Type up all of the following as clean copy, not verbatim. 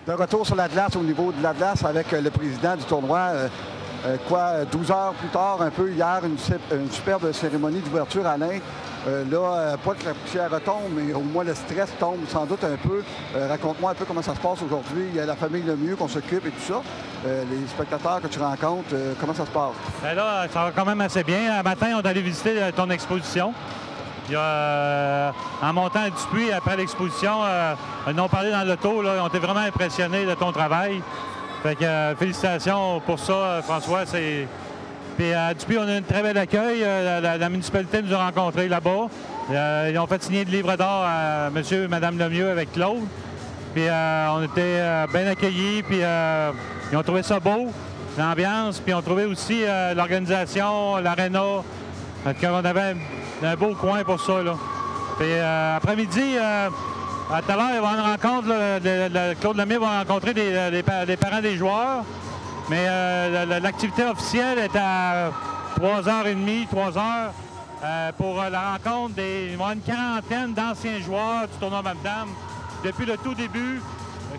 De retour sur la glace, au niveau de la glace, avec le président du tournoi. 12 heures plus tard, un peu hier, une superbe cérémonie d'ouverture, Alain. Pas que la poussière retombe, mais au moins le stress tombe sans doute un peu. Raconte-moi un peu comment ça se passe aujourd'hui. Il y a la famille Lemieux qu'on s'occupe et tout ça. Les spectateurs que tu rencontres, comment ça se passe? Bien là, ça va quand même assez bien. Un matin, on est allé visiter ton exposition. Il y a, en montant à Dupuis, après l'exposition, ils nous ont parlé dans l'auto. Ils ont été vraiment impressionnés de ton travail. Fait que félicitations pour ça, François. Puis à Dupuis, on a eu un très bel accueil. La municipalité nous a rencontrés là-bas. Ils ont fait signer le livre d'or à monsieur et madame Lemieux avec Claude. Puis on était bien accueillis. Puis ils ont trouvé ça beau, l'ambiance. Puis ils ont trouvé aussi l'organisation, l'aréna. On avait un beau coin pour ça, là. Puis après-midi, tout à l'heure, il va y avoir une rencontre. Claude Lemieux va rencontrer les parents des joueurs. Mais l'activité officielle est à 3h30, 3h, pour la rencontre il va y avoir une quarantaine d'anciens joueurs du tournoi Bantam depuis le tout début,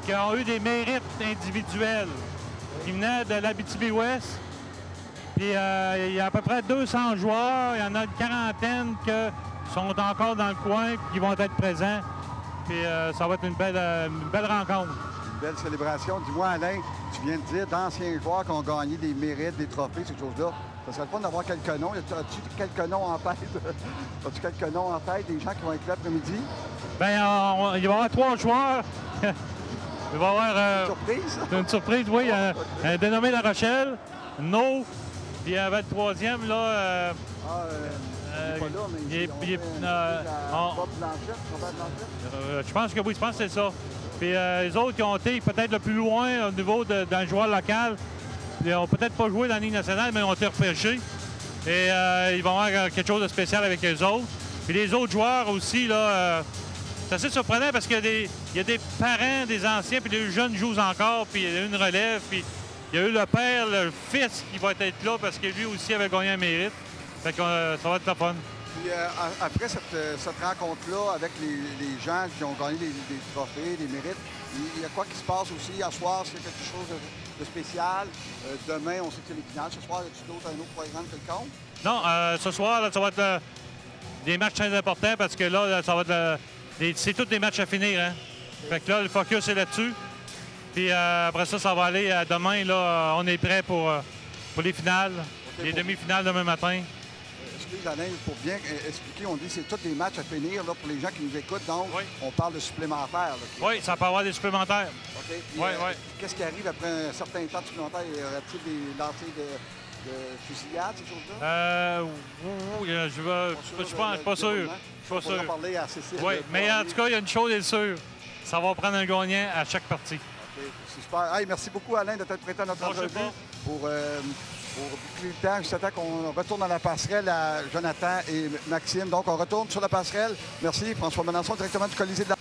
qui ont eu des mérites individuels, qui venaient de l'Abitibi-Ouest. Puis il y a à peu près 200 joueurs, il y en a une quarantaine qui sont encore dans le coin, qui vont être présents. Puis ça va être une belle rencontre. Belle célébration. Dis-moi, Alain, tu viens de dire d'anciens joueurs qui ont gagné des mérites, des trophées, ces choses-là. Ça serait le fun d'avoir quelques noms. As-tu quelques noms en tête? As-tu quelques noms en tête des gens qui vont être là après-midi? Bien, il va y avoir 3 joueurs. Il va y avoir... une surprise? Une surprise, oui. Un dénommé La Rochelle, No, puis il y avait le troisième, là... il n'est pas là, mais Bob Blanchette, Robert Blanchette? Je pense que oui, je pense que c'est ça. Puis les autres qui ont été peut-être le plus loin au niveau d'un joueur local, ils n'ont peut-être pas joué dans la Ligue nationale, mais ils ont été repêchés. Et ils vont avoir quelque chose de spécial avec eux autres. Puis les autres joueurs aussi, là, c'est assez surprenant parce qu'il y a des parents, des anciens, puis les jeunes jouent encore, puis il y a eu une relève, puis il y a eu le père, le fils qui va être là parce que lui aussi avait gagné un mérite. Fait que ça va être le fun. Puis après cette rencontre-là, avec les gens qui ont gagné des trophées, des mérites, il y a quoi qui se passe aussi? Hier soir, c'est quelque chose de spécial. Demain, on sait que c'est les finales. Ce soir, as-tu d'autres un autre programme quelconque? Non, ce soir, là, ça va être des matchs très importants parce que là, ça va être c'est tous des matchs à finir. Hein? Fait que là, le focus est là-dessus. Puis après ça, ça va aller. Demain, là, on est prêt pour les finales, les demi-finales demain matin. Alain, pour bien expliquer, on dit que c'est tous les matchs à finir là, pour les gens qui nous écoutent. Donc, oui. On parle de supplémentaires. Là, oui, ça peut avoir des supplémentaires. OK. Oui, oui. Qu'est-ce qui arrive après un certain temps de supplémentaire? Y aurait-il des lancers de fusillade, ces choses-là? Oui, je suis pas sûr. On va parler à Cécile. Oui, mais en tout cas, il y a une chose est sûre. Ça va prendre un gagnant à chaque partie. OK, c'est super. Hey, merci beaucoup, Alain, de t'être prêté à notre entrevue. Pour le temps, juste temps qu'on retourne dans la passerelle à Jonathan et Maxime. Donc, on retourne sur la passerelle. Merci, François Melançon, directement du Colisée de la